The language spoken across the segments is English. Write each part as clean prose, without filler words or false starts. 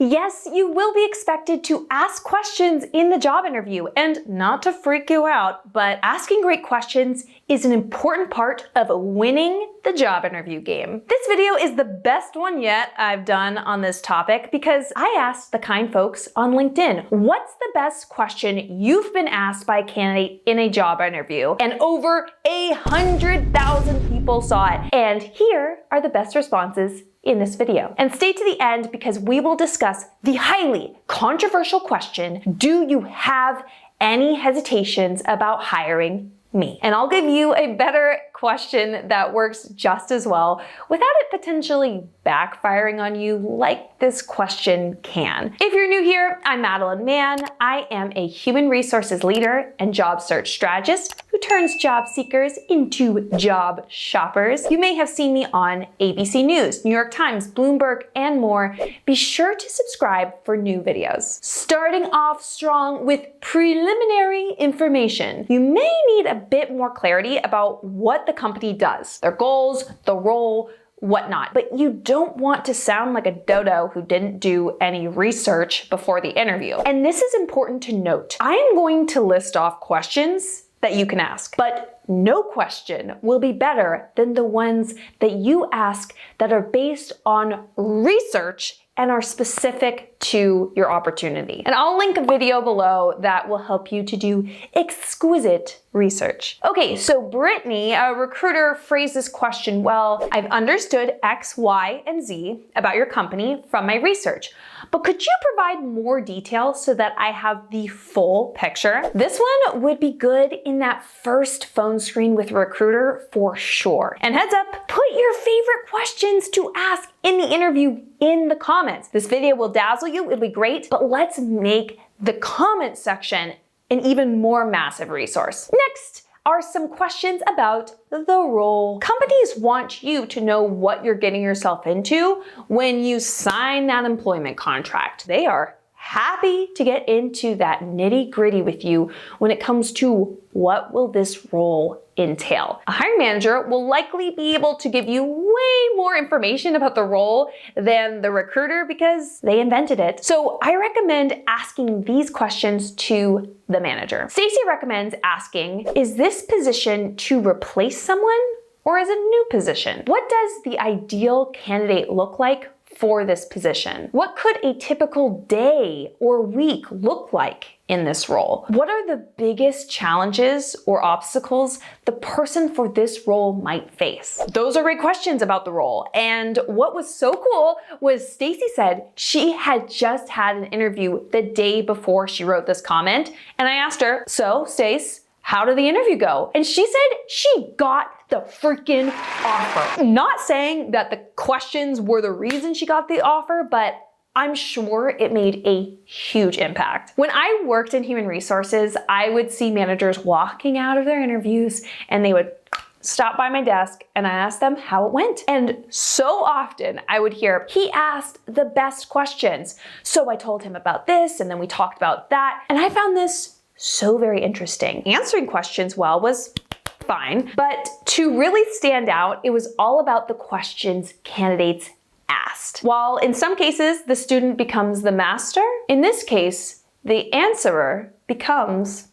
Yes, you will be expected to ask questions in the job interview, and not to freak you out, but asking great questions is an important part of winning the job interview game. This video is the best one yet I've done on this topic because I asked the kind folks on LinkedIn, what's the best question you've been asked by a candidate in a job interview? And over 100,000 people saw it. And here are the best responses in this video. And stay to the end because we will discuss the highly controversial question, do you have any hesitations about hiring me? And I'll give you a better question that works just as well without it potentially backfiring on you like this question can. If you're new here, I'm Madeline Mann. I am a human resources leader and job search strategist who turns job seekers into job shoppers. You may have seen me on ABC News, New York Times, Bloomberg, and more. Be sure to subscribe for new videos. Starting off strong with preliminary information. You may need a bit more clarity about what the company does, their goals, the role, whatnot. But you don't want to sound like a dodo who didn't do any research before the interview. And this is important to note. I am going to list off questions that you can ask, but no question will be better than the ones that you ask that are based on research and are specific to your opportunity. And I'll link a video below that will help you to do exquisite research. Okay, so Brittany, a recruiter, phrased this question, well, I've understood X, Y, and Z about your company from my research, but could you provide more detail so that I have the full picture? This one would be good in that first phone screen with a recruiter for sure. And heads up, put your favorite questions to ask in the interview in the comments. This video will dazzle you, it'll be great, but let's make the comment section an even more massive resource. Next are some questions about the role. Companies want you to know what you're getting yourself into when you sign that employment contract. They are happy to get into that nitty-gritty with you when it comes to what will this role entail. A hiring manager will likely be able to give you way more information about the role than the recruiter because they invented it. So I recommend asking these questions to the manager. Stacy recommends asking, is this position to replace someone or is it a new position? What does the ideal candidate look like for this position? What could a typical day or week look like in this role? What are the biggest challenges or obstacles the person for this role might face? Those are great questions about the role. And what was so cool was Stacy said she had just had an interview the day before she wrote this comment. And I asked her, so Stace, how did the interview go? And she said she got the freaking offer. Not saying that the questions were the reason she got the offer, but I'm sure it made a huge impact. When I worked in human resources, I would see managers walking out of their interviews and they would stop by my desk and I asked them how it went. And so often I would hear, he asked the best questions. So I told him about this and then we talked about that. And I found this so very interesting. Answering questions well was fine, but to really stand out, it was all about the questions candidates asked. While in some cases, the student becomes the master, in this case, the answerer becomes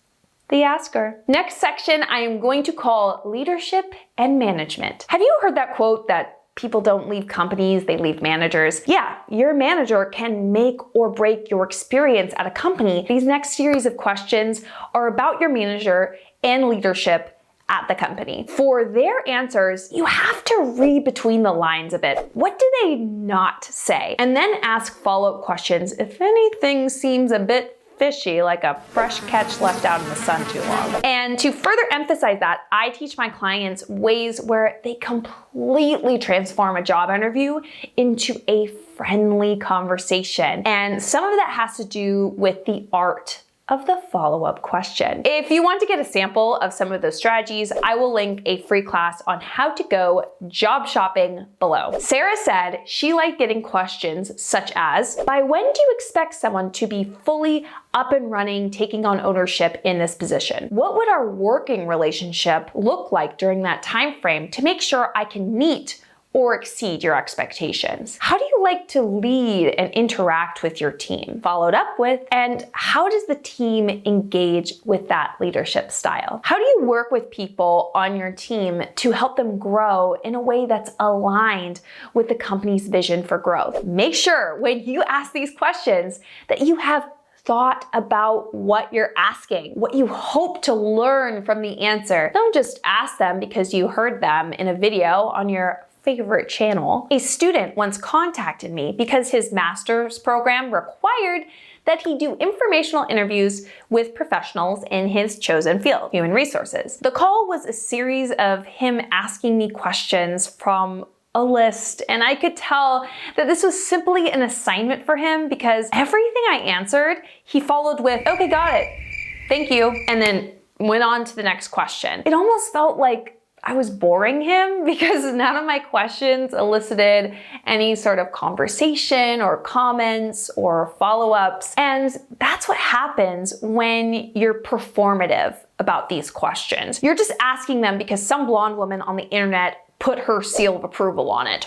the asker. Next section, I am going to call leadership and management. Have you heard that quote that people don't leave companies, they leave managers? Yeah, your manager can make or break your experience at a company. These next series of questions are about your manager and leadership at the company. For their answers, you have to read between the lines a bit. What do they not say? And then ask follow-up questions if anything seems a bit fishy, like a fresh catch left out in the sun too long. And to further emphasize that, I teach my clients ways where they completely transform a job interview into a friendly conversation. And some of that has to do with the art of the follow-up question. If you want to get a sample of some of those strategies, I will link a free class on how to go job shopping below. Sarah said she liked getting questions such as, by when do you expect someone to be fully up and running, taking on ownership in this position? What would our working relationship look like during that time frame to make sure I can meet or exceed your expectations? How do you like to lead and interact with your team? Followed up with, and how does the team engage with that leadership style? How do you work with people on your team to help them grow in a way that's aligned with the company's vision for growth? Make sure when you ask these questions that you have thought about what you're asking, what you hope to learn from the answer. Don't just ask them because you heard them in a video on your favorite channel. A student once contacted me because his master's program required that he do informational interviews with professionals in his chosen field, human resources. The call was a series of him asking me questions from a list, and I could tell that this was simply an assignment for him because everything I answered, he followed with, "Okay, got it. Thank you," and then went on to the next question. It almost felt like I was boring him because none of my questions elicited any sort of conversation or comments or follow-ups. And that's what happens when you're performative about these questions. You're just asking them because some blonde woman on the internet put her seal of approval on it.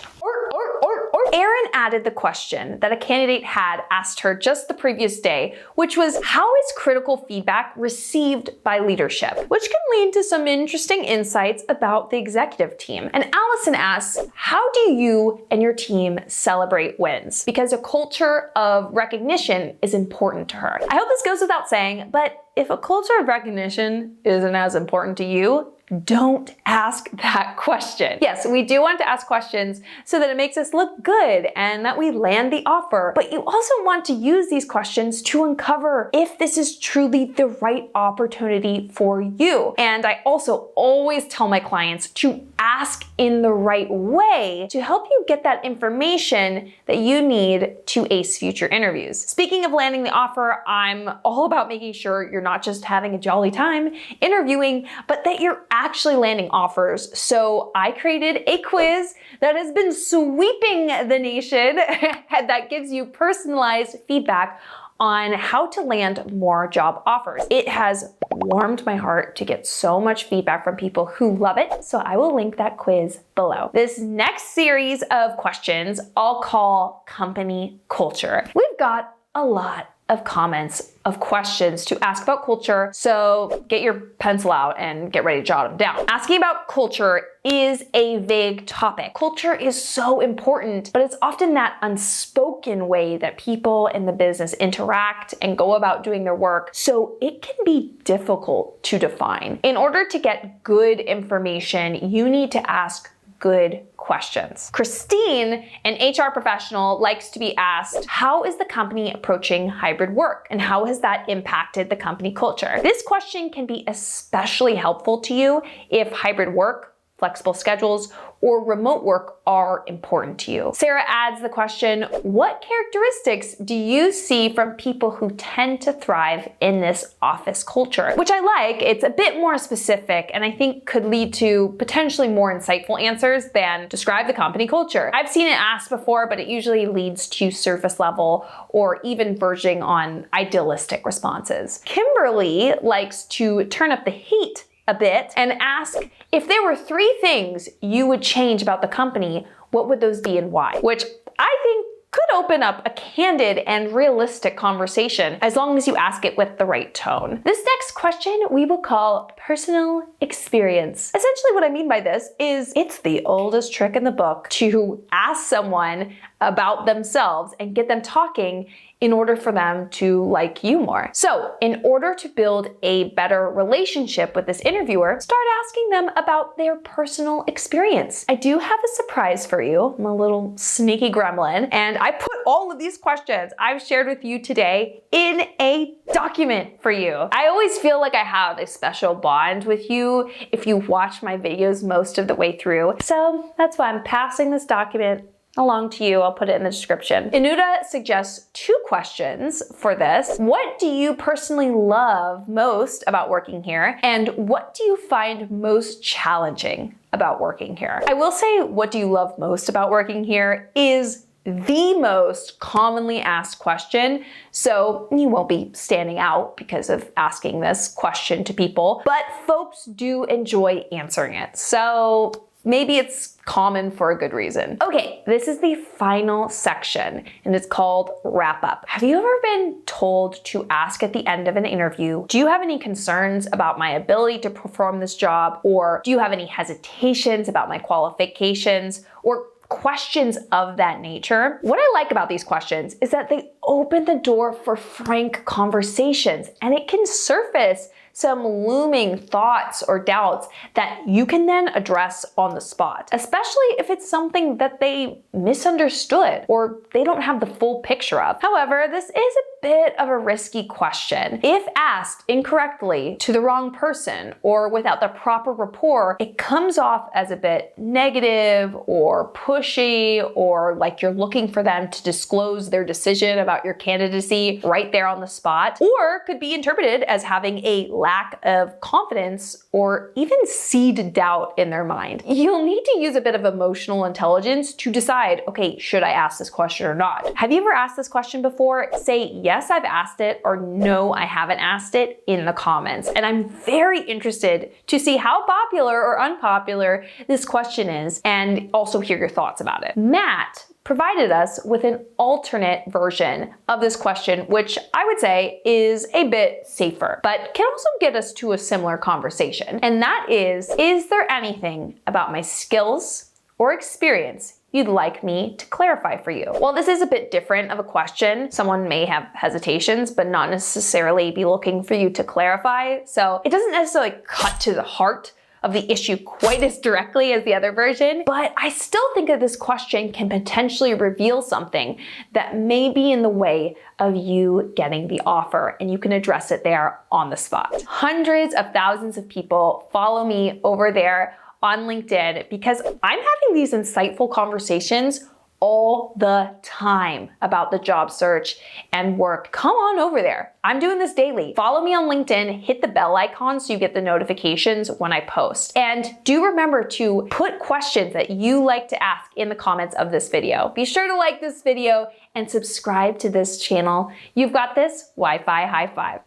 Erin added the question that a candidate had asked her just the previous day, which was, how is critical feedback received by leadership? Which can lead to some interesting insights about the executive team. And Allison asks, how do you and your team celebrate wins? Because a culture of recognition is important to her. I hope this goes without saying, but if a culture of recognition isn't as important to you, don't ask that question. Yes, we do want to ask questions so that it makes us look good and that we land the offer, but you also want to use these questions to uncover if this is truly the right opportunity for you. And I also always tell my clients to ask in the right way to help you get that information that you need to ace future interviews. Speaking of landing the offer, I'm all about making sure you're not just having a jolly time interviewing, but that you're actually landing offers. So I created a quiz that has been sweeping the nation that gives you personalized feedback on how to land more job offers. It has warmed my heart to get so much feedback from people who love it, so I will link that quiz below. This next series of questions I'll call company culture. We've got a lot of comments of questions to ask about culture, so get your pencil out and get ready to jot them down. Asking about culture is a vague topic. Culture is so important, but it's often that unspoken way that people in the business interact and go about doing their work, so it can be difficult to define. In order to get good information, you need to ask good questions. Christine, an HR professional, likes to be asked, how is the company approaching hybrid work? And how has that impacted the company culture? This question can be especially helpful to you if hybrid work, flexible schedules, or remote work are important to you. Sarah adds the question, what characteristics do you see from people who tend to thrive in this office culture? Which I like. It's a bit more specific and I think could lead to potentially more insightful answers than describe the company culture. I've seen it asked before, but it usually leads to surface level or even verging on idealistic responses. Kimberly likes to turn up the heat a bit and ask, if there were 3 things you would change about the company, what would those be and why? Which I think could open up a candid and realistic conversation as long as you ask it with the right tone. This next question we will call personal experience. Essentially what I mean by this is it's the oldest trick in the book to ask someone about themselves and get them talking in order for them to like you more. So in order to build a better relationship with this interviewer, start asking them about their personal experience. I do have a surprise for you. I'm a little sneaky gremlin, and I put all of these questions I've shared with you today in a document for you. I always feel like I have a special bond with you if you watch my videos most of the way through. So that's why I'm passing this document along to you. I'll put it in the description. Inuda suggests 2 questions for this. What do you personally love most about working here? And what do you find most challenging about working here? I will say, what do you love most about working here is the most commonly asked question, so you won't be standing out because of asking this question to people, but folks do enjoy answering it. So maybe it's common for a good reason. Okay, this is the final section, and it's called wrap up. Have you ever been told to ask at the end of an interview, do you have any concerns about my ability to perform this job? Or do you have any hesitations about my qualifications? Or questions of that nature? What I like about these questions is that they open the door for frank conversations, and it can surface some looming thoughts or doubts that you can then address on the spot, especially if it's something that they misunderstood or they don't have the full picture of. However, this is a bit of a risky question. If asked incorrectly to the wrong person or without the proper rapport, it comes off as a bit negative or pushy, or like you're looking for them to disclose their decision about your candidacy right there on the spot, or could be interpreted as having a lack of confidence or even seed doubt in their mind. You'll need to use a bit of emotional intelligence to decide, okay, should I ask this question or not? Have you ever asked this question before? Say, yes, I've asked it, or no, I haven't asked it in the comments. And I'm very interested to see how popular or unpopular this question is, and also hear your thoughts about it. Matt provided us with an alternate version of this question, which I would say is a bit safer, but can also get us to a similar conversation. And that is there anything about my skills or experience you'd like me to clarify for you? Well, this is a bit different of a question. Someone may have hesitations, but not necessarily be looking for you to clarify. So it doesn't necessarily cut to the heart of the issue quite as directly as the other version, but I still think that this question can potentially reveal something that may be in the way of you getting the offer, and you can address it there on the spot. Hundreds of thousands of people follow me over there on LinkedIn because I'm having these insightful conversations all the time about the job search and work. Come on over there. I'm doing this daily. Follow me on LinkedIn, hit the bell icon so you get the notifications when I post. And do remember to put questions that you like to ask in the comments of this video. Be sure to like this video and subscribe to this channel. You've got this. Wi-Fi high five.